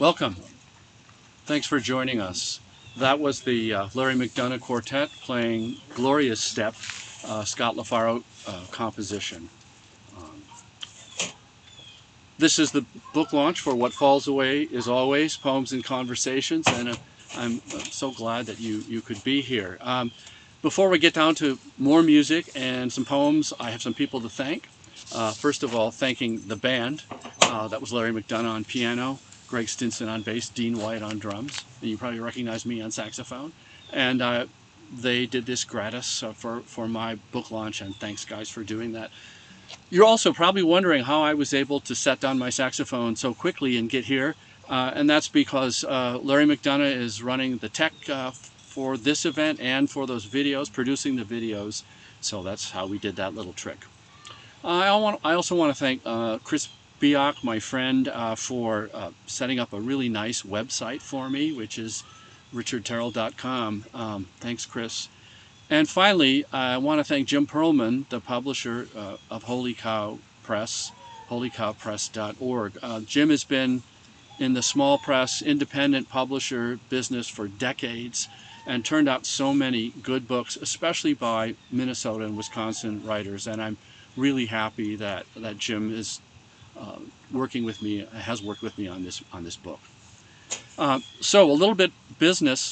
Welcome. Thanks for joining us. That was the Larry McDonough Quartet playing Glorious Step, Scott LaFaro composition. This is the book launch for What Falls Away Is Always, Poems and Conversations, and I'm so glad that you could be here. Before we get down to more music and some poems, I have some people to thank. First of all, thanking the band. That was Larry McDonough on piano, Greg Stinson on bass, Dean White on drums. And you probably recognize me on saxophone. And they did this gratis for my book launch, and thanks guys for doing that. You're also probably wondering how I was able to set down my saxophone so quickly and get here. And that's because Larry McDonough is running the tech for this event and for those videos, producing the videos. So that's how we did that little trick. I also want to thank Chris Biak, my friend, for setting up a really nice website for me, which is richardterrill.com. Thanks, Chris. And finally, I want to thank Jim Perlman, the publisher of Holy Cow Press, holycowpress.org. Jim has been in the small press, independent publisher business for decades and turned out so many good books, especially by Minnesota and Wisconsin writers. And I'm really happy that Jim is working with me, has worked with me on this book. So a little bit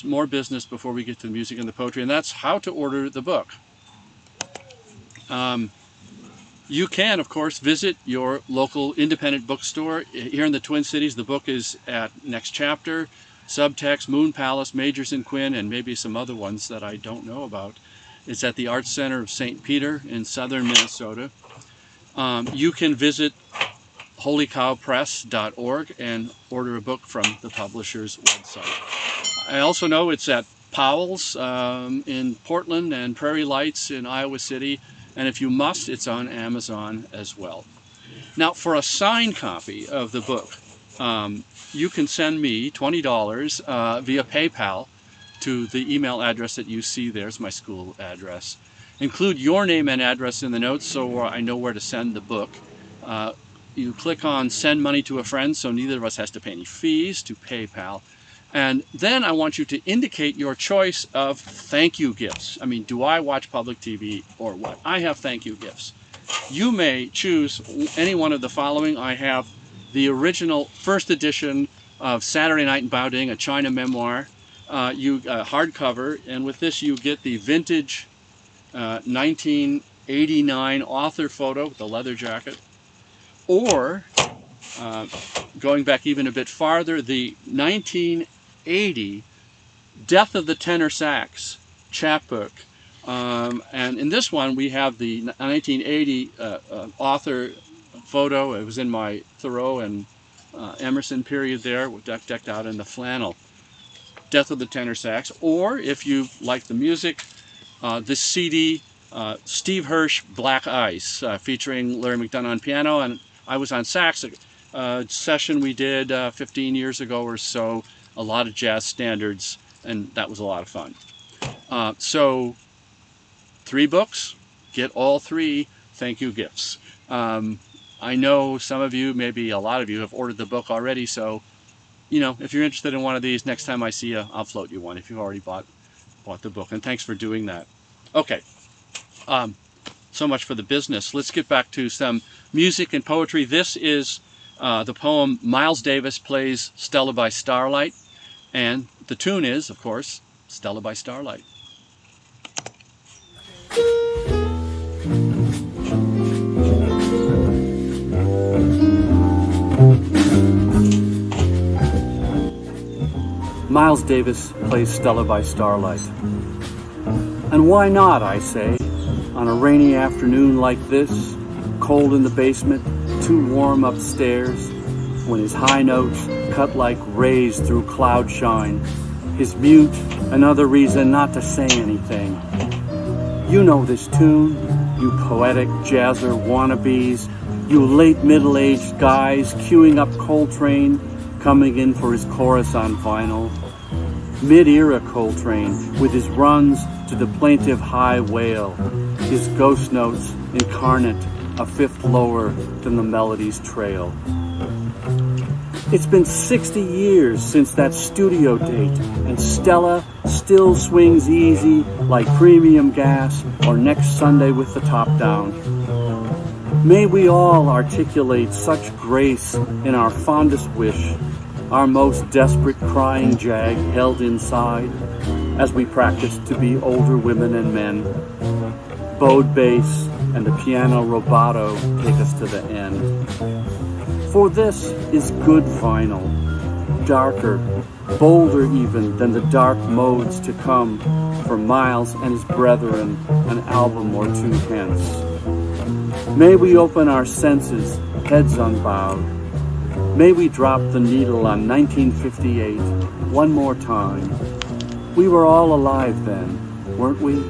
more business before we get to the music and the poetry, and that's how to order the book. You can, of course, visit your local independent bookstore. Here in the Twin Cities, the book is at Next Chapter, Subtext, Moon Palace, Majors and Quinn, and maybe some other ones that I don't know about. It's at the Arts Center of St. Peter in southern Minnesota. You can visit holycowpress.org and order a book from the publisher's website. I also know it's at Powell's in Portland and Prairie Lights in Iowa City, and if you must, it's on Amazon as well. Now, for a signed copy of the book, you can send me $20 via PayPal to the email address that you see there. It's my school address. Include your name and address in the notes so I know where to send the book. You click on Send Money to a Friend, so neither of us has to pay any fees to PayPal. And then I want you to indicate your choice of thank you gifts. I mean, do I watch public TV or what? I have thank you gifts. You may choose any one of the following. I have the original first edition of Saturday Night in Baoding, a China memoir, hardcover, and with this you get the vintage 1989 author photo with the leather jacket. Or, going back even a bit farther, the 1980 Death of the Tenor Sax chapbook. And in this one, we have the 1980 author photo. It was in my Thoreau and Emerson period there, decked out in the flannel. Death of the Tenor Sax. Or, if you like the music, this CD, Steve Hirsch, Black Ice, featuring Larry McDonough on piano, and I was on sax, a session we did 15 years ago or so, a lot of jazz standards, and that was a lot of fun. So, 3 books, get all 3 thank you gifts. I know some of you, maybe a lot of you, have ordered the book already, so, you know, if you're interested in one of these, next time I see you, I'll float you one if you've already bought the book, and thanks for doing that. Okay. So much for the business. Let's get back to some music and poetry. This is the poem Miles Davis Plays Stella by Starlight, and the tune is, of course, Stella by Starlight. Miles Davis plays Stella by Starlight. And why not, I say, on a rainy afternoon like this, cold in the basement, too warm upstairs, when his high notes cut like rays through cloud shine, his mute another reason not to say anything. You know this tune, you poetic jazzer wannabes, you late middle-aged guys queuing up Coltrane, coming in for his chorus on vinyl. Mid-era Coltrane, with his runs to the plaintive high wail, his ghost notes incarnate, a fifth lower than the melody's trail. It's been 60 years since that studio date, and Stella still swings easy like premium gas or next Sunday with the top down. May we all articulate such grace in our fondest wish, our most desperate crying jag held inside, as we practice to be older women and men. Bowed bass and the piano rubato take us to the end. For this is good vinyl, darker, bolder even than the dark modes to come for Miles and his brethren an album or two hence. May we open our senses, heads unbowed. May we drop the needle on 1958 one more time. We were all alive then, weren't we?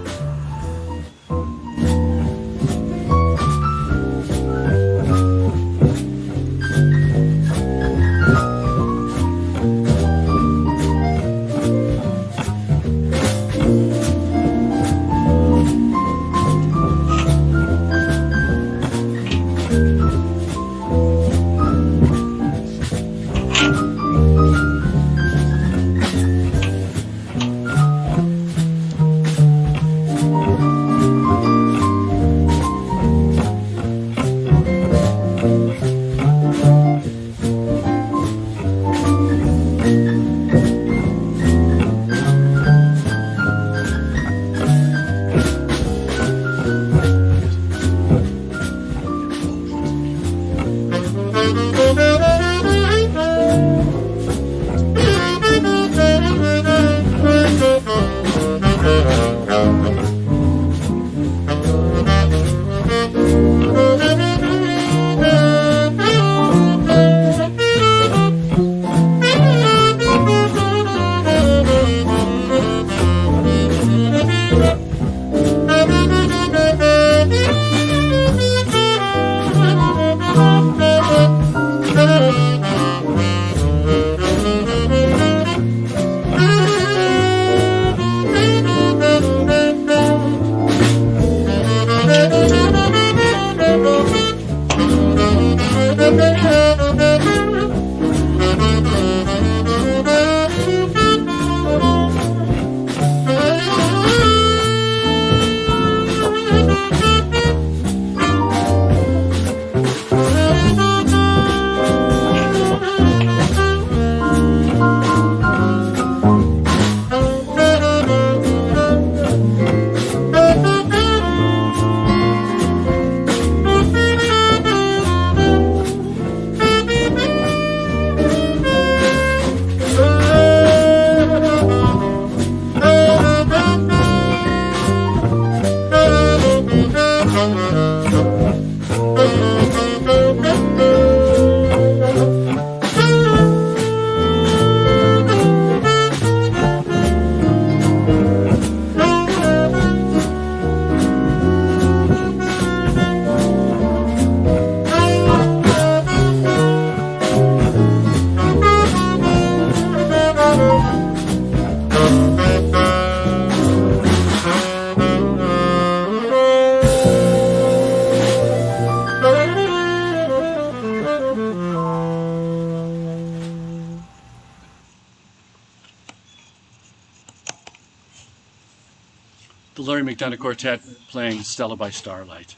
The Larry McDonough Quartet playing Stella by Starlight.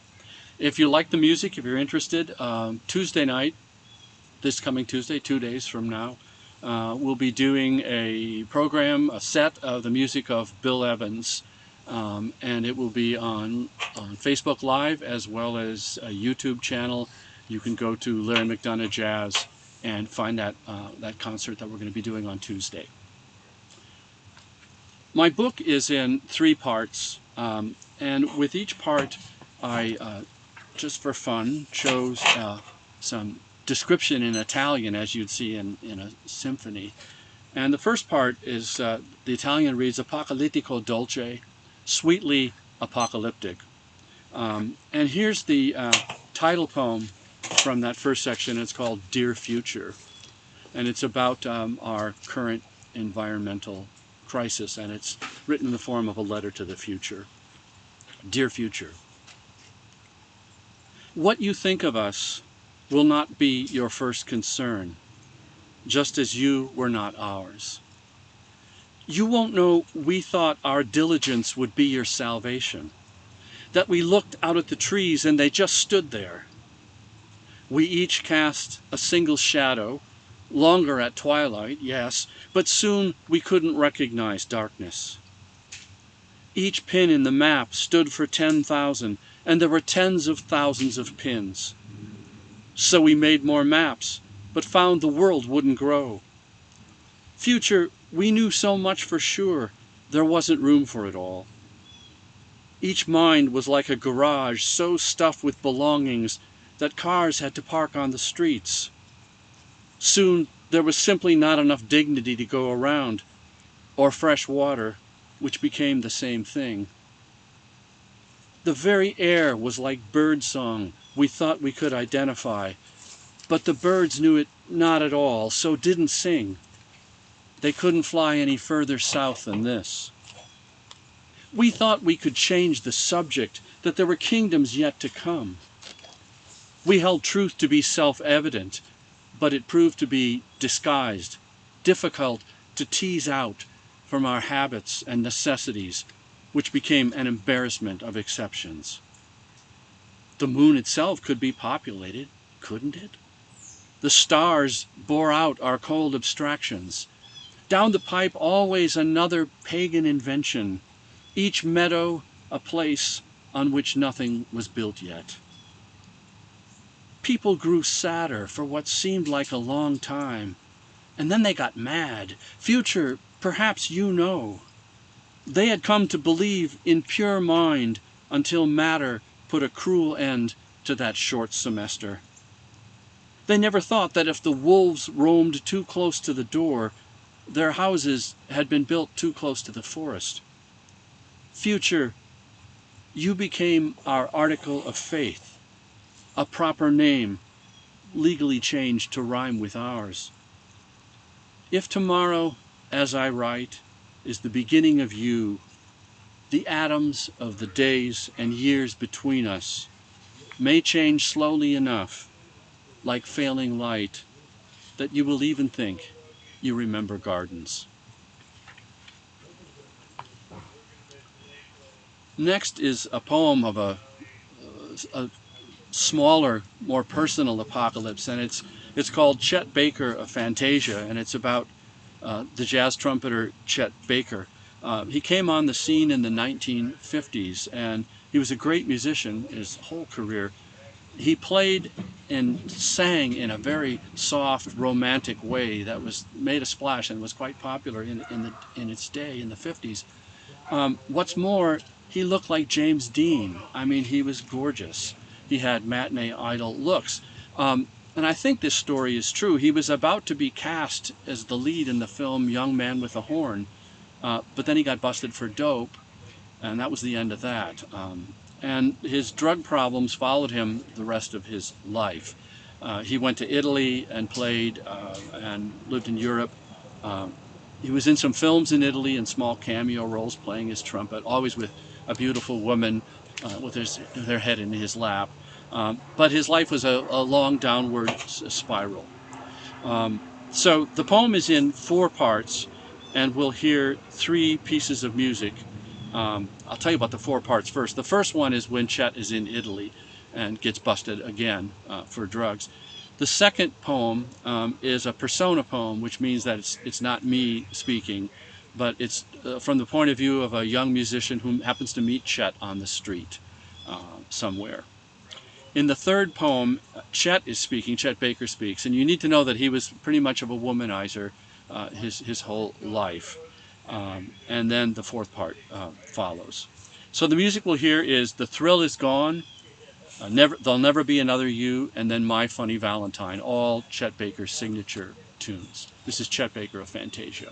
If you like the music, if you're interested, Tuesday night, this coming Tuesday, 2 days from now, we'll be doing a program, a set of the music of Bill Evans, and it will be on Facebook Live as well as a YouTube channel. You can go to Larry McDonough Jazz and find that concert that we're going to be doing on Tuesday. My book is in 3 parts, and with each part I, just for fun, chose some description in Italian, as you'd see in a symphony. And the first part is, the Italian reads Apocalittico dolce, sweetly apocalyptic. And here's the title poem from that first section. It's called Dear Future, and it's about our current environmental crisis, and it's written in the form of a letter to the future. Dear Future, what you think of us will not be your first concern. just as you were not ours. You won't know we thought our diligence would be your salvation, that we looked out at the trees and they just stood there. We each cast a single shadow, longer at twilight, yes, but soon we couldn't recognize darkness. Each pin in the map stood for 10,000, and there were tens of thousands of pins. So we made more maps, but found the world wouldn't grow. Future, we knew so much for sure, there wasn't room for it all. Each mind was like a garage so stuffed with belongings that cars had to park on the streets. Soon there was simply not enough dignity to go around, or fresh water, which became the same thing. The very air was like birdsong we thought we could identify, but the birds knew it not at all, so didn't sing. They couldn't fly any further south than this. We thought we could change the subject, that there were kingdoms yet to come. We held truth to be self-evident, but it proved to be disguised, difficult to tease out from our habits and necessities, which became an embarrassment of exceptions. The moon itself could be populated, couldn't it? The stars bore out our cold abstractions. Down the pipe always another pagan invention, each meadow a place on which nothing was built yet. People grew sadder for what seemed like a long time, and then they got mad. Future, perhaps you know. They had come to believe in pure mind until matter put a cruel end to that short semester. They never thought that if the wolves roamed too close to the door, their houses had been built too close to the forest. Future, you became our article of faith, a proper name, legally changed to rhyme with ours. If tomorrow, as I write, is the beginning of you, the atoms of the days and years between us may change slowly enough, like failing light, that you will even think you remember gardens. Next is a poem of a smaller, more personal apocalypse, and it's called Chet Baker, a Fantasia, and it's about the jazz trumpeter Chet Baker. He came on the scene in the 1950s, and he was a great musician his whole career. He played and sang in a very soft, romantic way that was made a splash and was quite popular in its day in the 50s. What's more, he looked like James Dean. I mean, he was gorgeous. He had matinee idol looks. And I think this story is true. He was about to be cast as the lead in the film Young Man with a Horn, but then he got busted for dope, and that was the end of that. And his drug problems followed him the rest of his life. He went to Italy and played and lived in Europe. He was in some films in Italy in small cameo roles playing his trumpet, always with a beautiful woman with their head in his lap. But his life was a long downward spiral. So the poem is in 4 parts, and we'll hear 3 pieces of music. I'll tell you about the 4 parts first. The first one is when Chet is in Italy and gets busted again for drugs. The second poem is a persona poem, which means that it's not me speaking, but it's from the point of view of a young musician who happens to meet Chet on the street somewhere. In the third poem, Chet is speaking, Chet Baker speaks, and you need to know that he was pretty much of a womanizer his whole life. And then the 4th part follows. So the music we'll hear is The Thrill Is Gone, There'll Never Be Another You, and then My Funny Valentine, all Chet Baker's signature tunes. This is Chet Baker of Fantasia.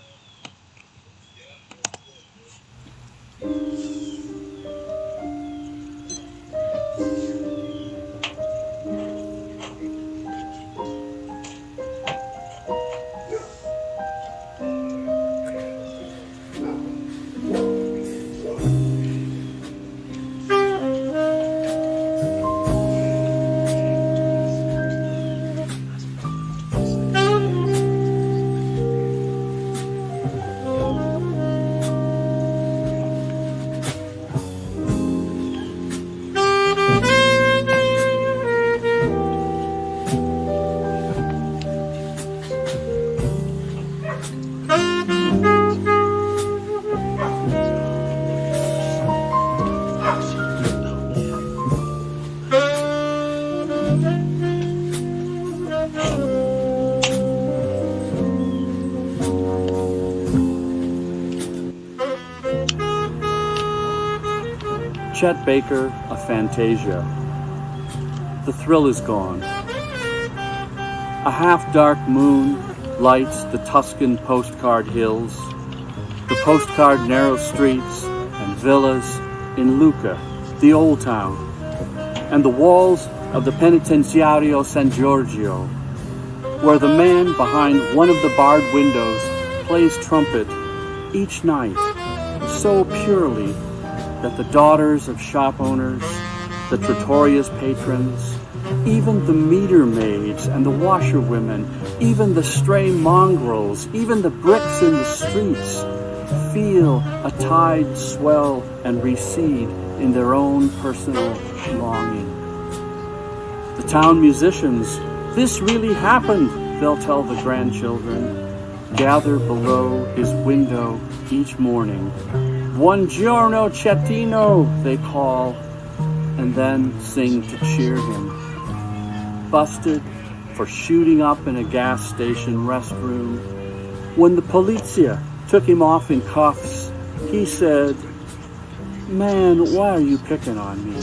Chet Baker, A Fantasia. The thrill is gone. A half-dark moon lights the Tuscan postcard hills, the postcard narrow streets and villas in Lucca, the old town, and the walls of the Penitenziario San Giorgio, where the man behind one of the barred windows plays trumpet each night so purely that the daughters of shop owners, the trattoria's patrons, even the meter maids and the washerwomen, even the stray mongrels, even the bricks in the streets, feel a tide swell and recede in their own personal longing. The town musicians, this really happened, they'll tell the grandchildren, gather below his window each morning. Buongiorno Chetino, they call, and then sing to cheer him. Busted for shooting up in a gas station restroom. When the polizia took him off in cuffs, he said, "Man, why are you picking on me?"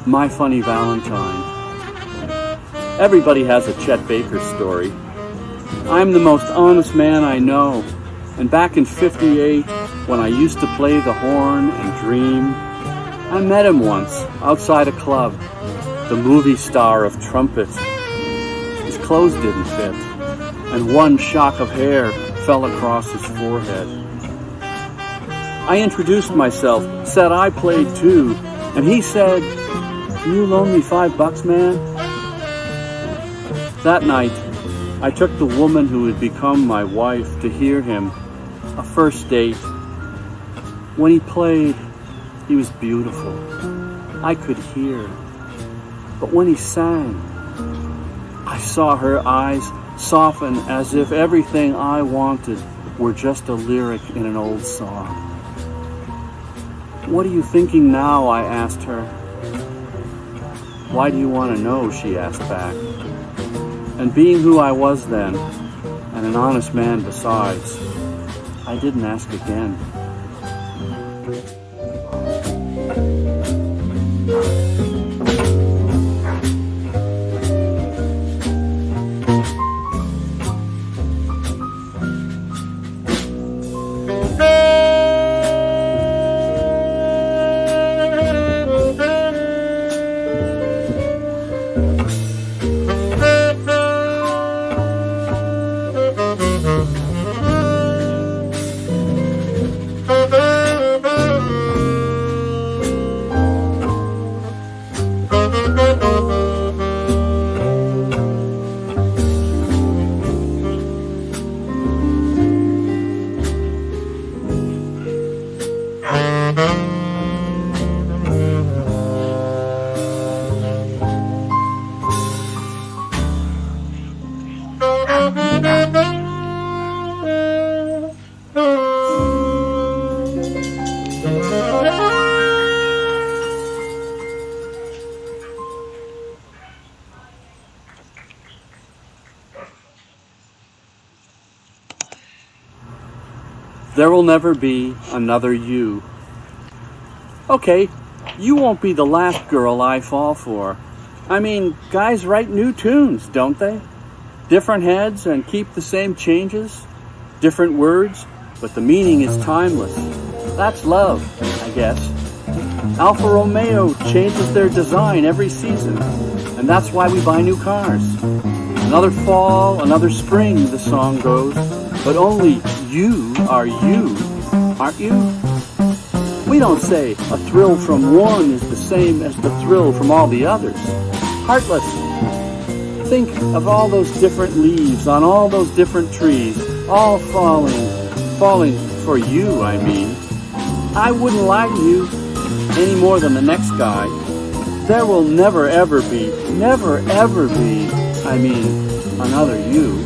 My Funny Valentine. Everybody has a Chet Baker story. I'm the most honest man I know. And back in '58, when I used to play the horn and dream, I met him once outside a club, the movie star of trumpet. His clothes didn't fit, and one shock of hair fell across his forehead. I introduced myself, said I played too, and he said, "Can you loan me $5, man?" That night, I took the woman who would become my wife to hear him, a first date. When he played, he was beautiful. I could hear. But when he sang, I saw her eyes soften as if everything I wanted were just a lyric in an old song. "What are you thinking now?" I asked her. "Why do you want to know?" she asked back. And being who I was then, and an honest man besides, I didn't ask again. There will never be another you. Okay, you won't be the last girl I fall for. I mean, guys write new tunes, don't they? Different heads and keep the same changes, different words, but the meaning is timeless. That's love, I guess. Alfa Romeo changes their design every season, and that's why we buy new cars. Another fall, another spring, the song goes, but only you are you, aren't you? We don't say a thrill from one is the same as the thrill from all the others. heartless. Think of all those different leaves on all those different trees, all falling for you, I mean. I wouldn't lie to you any more than the next guy. There will never ever be, I mean, another you.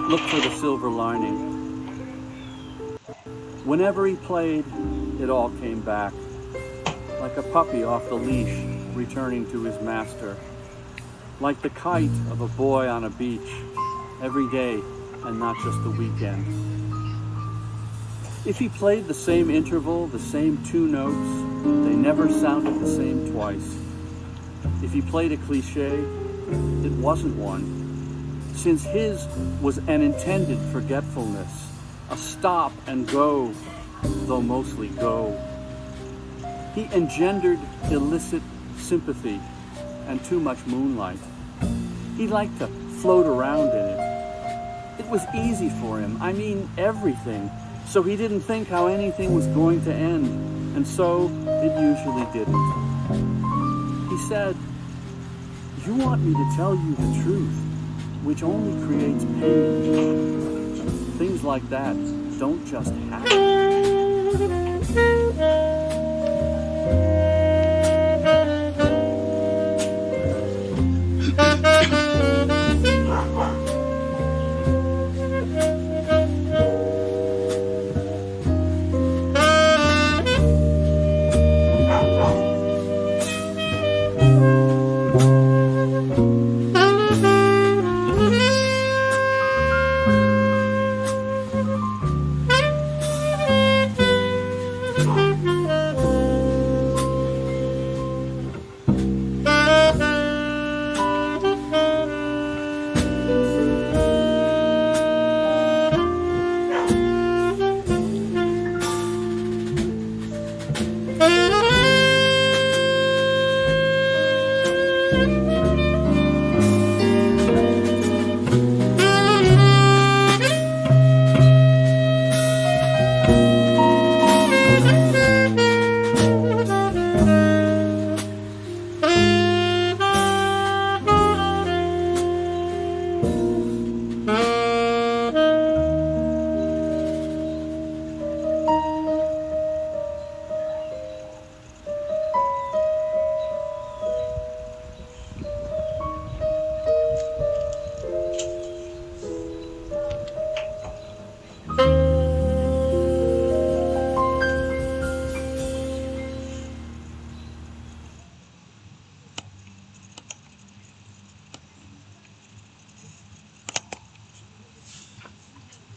Look for the silver lining. Whenever he played, it all came back, like a puppy off the leash returning to his master, like the kite of a boy on a beach, every day and not just the weekend. If he played the same interval, the same two notes, they never sounded the same twice. If he played a cliche, it wasn't one, since his was an intended forgetfulness, a stop and go, though mostly go. He engendered illicit sympathy and too much moonlight. He liked to float around in it. It was easy for him, I mean everything, so he didn't think how anything was going to end, and so it usually didn't. He said, "You want me to tell you the truth, which only creates pain. Things like that don't just happen."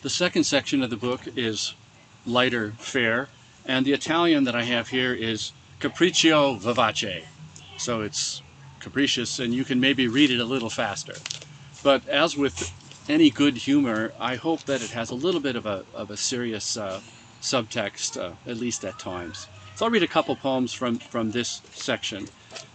The second section of the book is lighter fare, and the Italian that I have here is Capriccio Vivace. So it's capricious, and you can maybe read it a little faster. But as with any good humor, I hope that it has a little bit of a serious subtext, at least at times. So I'll read a couple poems from this section.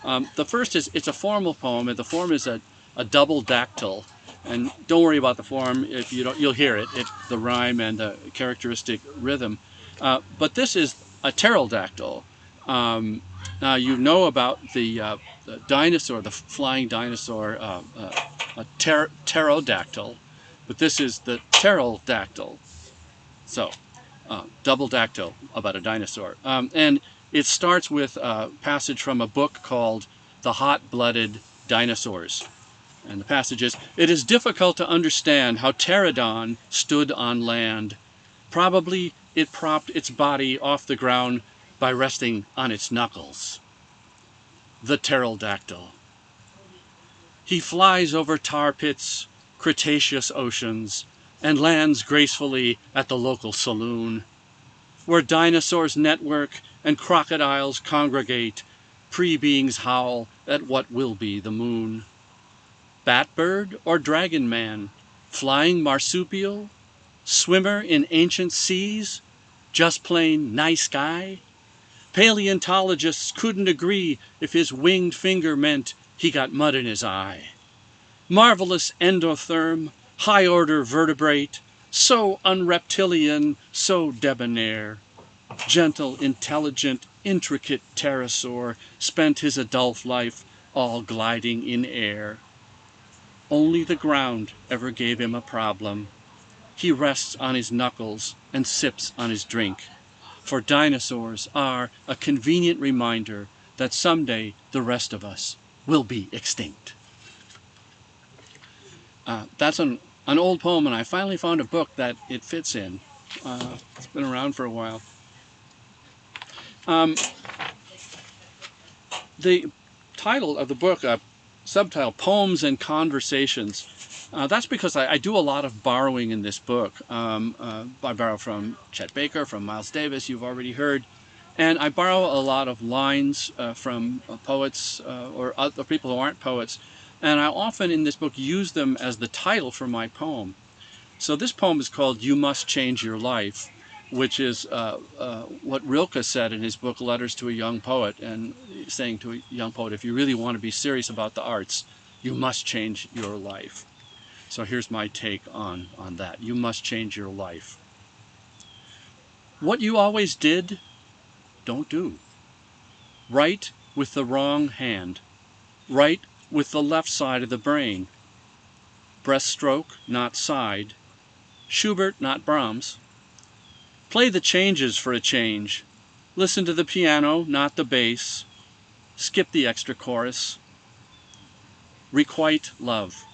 The first is, it's a formal poem, and the form is a double dactyl. And don't worry about the form. If you don't, you'll hear it. It's the rhyme and the characteristic rhythm. But this is a pterodactyl. Now you know about the dinosaur, the flying dinosaur, a pterodactyl, but this is the Terrill-dactyl. So double dactyl about a dinosaur. And it starts with a passage from a book called The Hot-Blooded Dinosaurs. And the passage is, "It is difficult to understand how pterodon stood on land. Probably it propped its body off the ground by resting on its knuckles. The pterodactyl. He flies over tar pits, Cretaceous oceans, and lands gracefully at the local saloon, where dinosaurs network and crocodiles congregate, pre-beings howl at what will be the moon. Batbird or dragon man, flying marsupial, swimmer in ancient seas, just plain nice guy? Paleontologists couldn't agree if his winged finger meant he got mud in his eye. Marvelous endotherm, high-order vertebrate, so unreptilian, so debonair. Gentle, intelligent, intricate pterosaur spent his adult life all gliding in air. Only the ground ever gave him a problem. He rests on his knuckles and sips on his drink, for dinosaurs are a convenient reminder that someday the rest of us will be extinct." That's an old poem, and I finally found a book that it fits in. It's been around for a while. The title of the book, subtitle, Poems and Conversations, that's because I do a lot of borrowing in this book. I borrow from Chet Baker, from Miles Davis, you've already heard, and I borrow a lot of lines from poets or other people who aren't poets, and I often in this book use them as the title for my poem. So this poem is called You Must Change Your Life, which is what Rilke said in his book Letters to a Young Poet, and saying to a young poet, if you really want to be serious about the arts, you must change your life. So here's my take on that. You must change your life. What you always did, don't do. Write with the wrong hand. Write with the left side of the brain. Breaststroke, not side. Schubert, not Brahms. Play the changes for a change. Listen to the piano, not the bass. Skip the extra chorus. Requite love.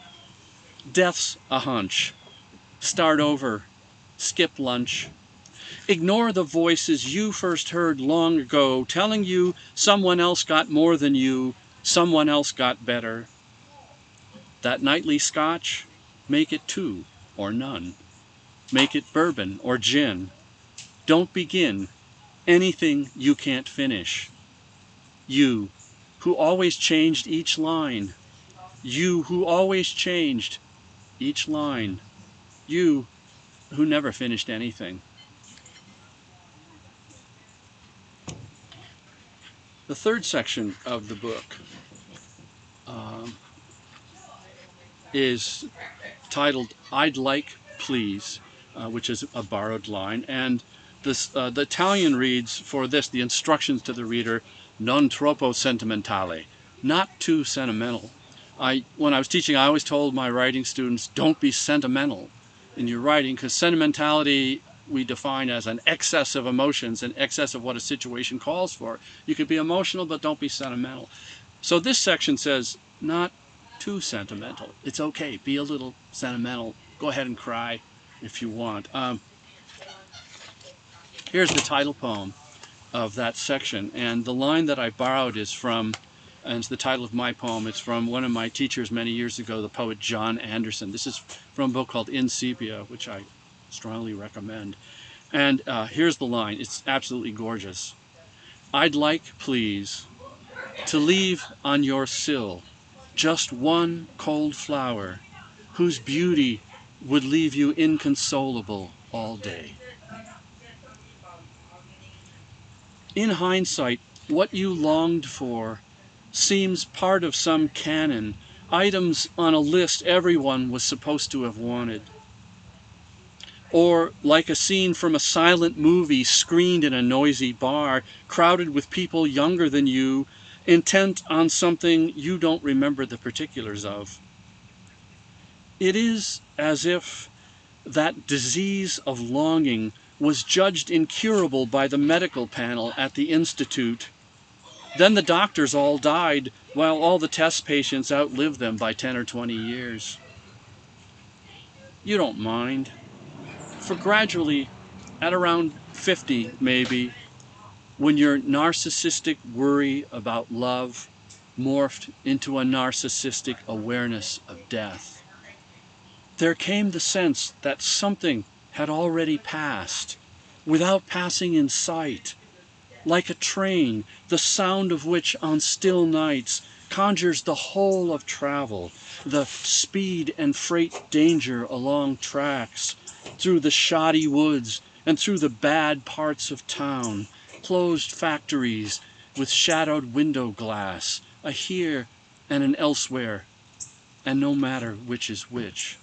Death's a hunch. Start over. Skip lunch. Ignore the voices you first heard long ago, telling you someone else got more than you, someone else got better. That nightly scotch, make it 2 or none. Make it bourbon or gin. Don't begin anything you can't finish. You, who always changed each line. You, who always changed each line. You, who never finished anything. The third section of the book um, is titled "I'd Like, Please," which is a borrowed line, and this, the Italian reads for this, the instructions to the reader, "Non troppo sentimentale," not too sentimental. When I was teaching, I always told my writing students, don't be sentimental in your writing, because sentimentality we define as an excess of emotions, an excess of what a situation calls for. You could be emotional, but don't be sentimental. So this section says, not too sentimental. It's okay. Be a little sentimental. Go ahead and cry if you want. Here's the title poem of that section, and the line that I borrowed is from, and it's the title of my poem. It's from one of my teachers many years ago, the poet John Anderson. This is from a book called In Sepia, which I strongly recommend. And here's the line. It's absolutely gorgeous. I'd like, please, to leave on your sill just one cold flower whose beauty would leave you inconsolable all day. In hindsight, what you longed for seems part of some canon, items on a list everyone was supposed to have wanted. Or like a scene from a silent movie screened in a noisy bar, crowded with people younger than you, intent on something you don't remember the particulars of. It is as if that disease of longing was judged incurable by the medical panel at the Institute. Then the doctors all died, while all the test patients outlived them by 10 or 20 years. You don't mind. For gradually, at around 50 maybe, when your narcissistic worry about love morphed into a narcissistic awareness of death, there came the sense that something had already passed, without passing in sight, like a train, the sound of which on still nights conjures the whole of travel, the speed and freight danger along tracks, through the shoddy woods and through the bad parts of town, closed factories with shadowed window glass, a here and an elsewhere, and no matter which is which.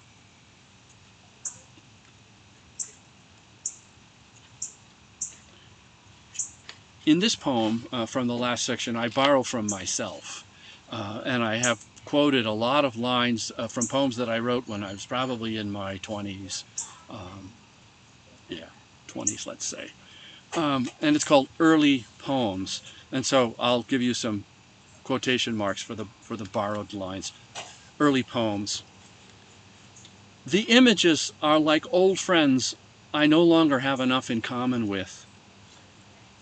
In this poem, from the last section, I borrow from myself, and I have quoted a lot of lines from poems that I wrote when I was probably in my 20s. 20s, let's say. And it's called Early Poems. And so I'll give you some quotation marks for the borrowed lines. Early Poems. The images are like old friends I no longer have enough in common with.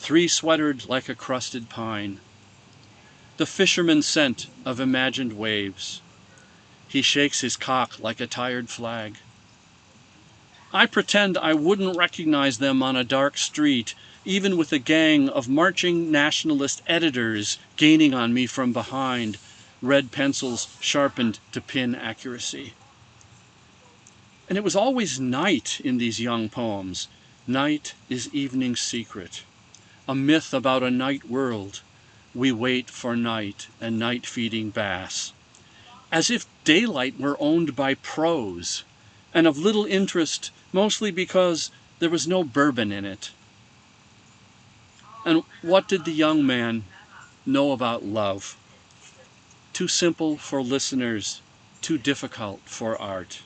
Three-sweatered like a crusted pine. The fisherman's scent of imagined waves. He shakes his cock like a tired flag. I pretend I wouldn't recognize them on a dark street, even with a gang of marching nationalist editors gaining on me from behind, red pencils sharpened to pin accuracy. And it was always night in these young poems. Night is evening's secret. A myth about a night world. We wait for night and night feeding bass. As if daylight were owned by prose, and of little interest, mostly because there was no bourbon in it. And what did the young man know about love? Too simple for listeners, too difficult for art.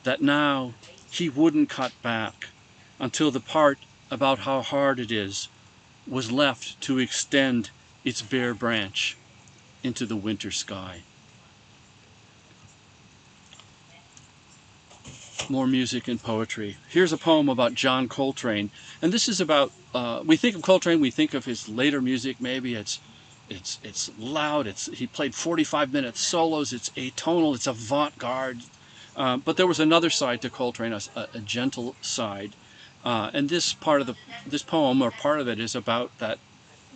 That now he wouldn't cut back until the part about how hard it is was left to extend its bare branch into the winter sky. More music and poetry. Here's a poem about John Coltrane, and this is about, we think of Coltrane, we think of his later music, maybe it's loud, he played 45-minute solos, it's atonal, it's avant-garde, but there was another side to Coltrane, a gentle side, and this poem, or part of it, is about that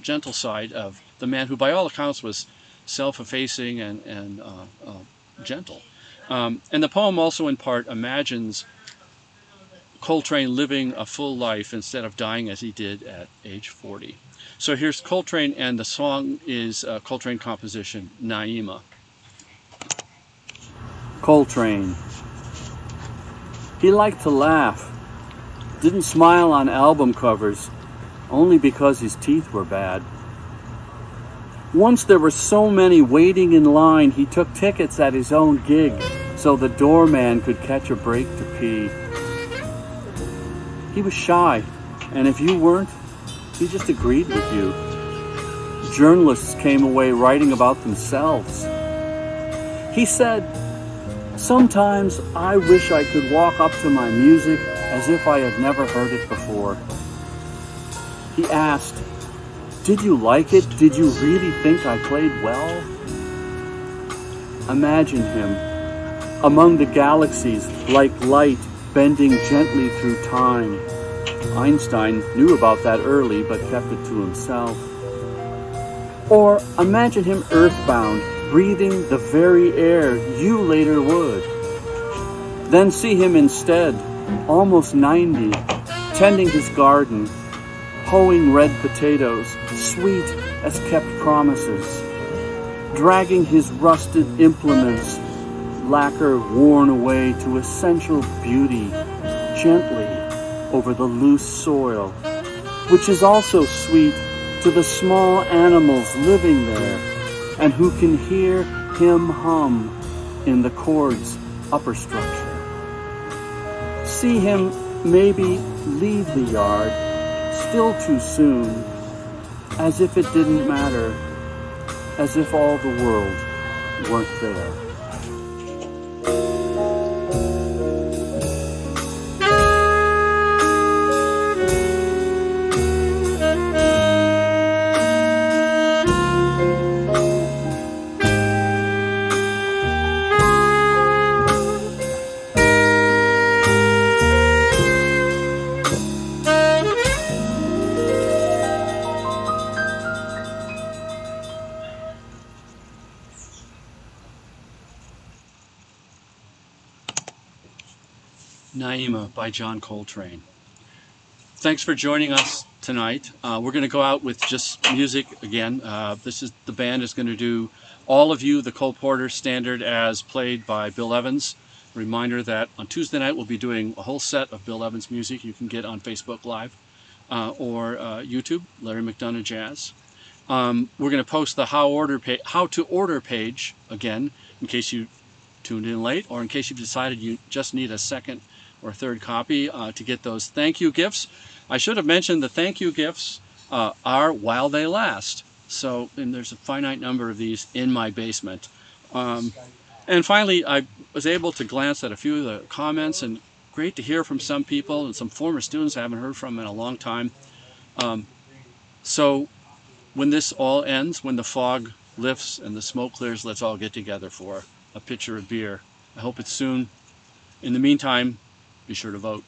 gentle side of the man who, by all accounts, was self-effacing and gentle. And the poem also, in part, imagines Coltrane living a full life instead of dying as he did at age 40. So here's Coltrane, and the song is Coltrane composition, Naima. Coltrane. He liked to laugh, didn't smile on album covers, only because his teeth were bad. Once there were so many waiting in line, he took tickets at his own gig so the doorman could catch a break to pee. He was shy, and if you weren't, he just agreed with you. Journalists came away writing about themselves. He said, "Sometimes I wish I could walk up to my music as if I had never heard it before." He asked, "Did you like it? Did you really think I played well?" Imagine him among the galaxies like light bending gently through time. Einstein knew about that early but kept it to himself. Or imagine him earthbound, breathing the very air you later would. Then see him instead, almost 90, tending his garden, hoeing red potatoes, sweet as kept promises, dragging his rusted implements, lacquer worn away to essential beauty, gently over the loose soil, which is also sweet to the small animals living there and who can hear him hum in the chord's upper structure. See him maybe leave the yard, still too soon, as if it didn't matter, as if all the world weren't there. Naima by John Coltrane. Thanks for joining us tonight. We're going to go out with just music again. The band is going to do All of You, the Cole Porter standard as played by Bill Evans. Reminder that on Tuesday night we'll be doing a whole set of Bill Evans music you can get on Facebook Live or YouTube, Larry McDonough Jazz. We're going to post the how to order page again in case you tuned in late or in case you've decided you just need a second or third copy to get those thank you gifts. I should have mentioned the thank you gifts are while they last. So, and there's a finite number of these in my basement. And finally, I was able to glance at a few of the comments, and great to hear from some people and some former students I haven't heard from in a long time. So when this all ends, when the fog lifts and the smoke clears, let's all get together for a pitcher of beer. I hope it's soon. In the meantime, be sure to vote.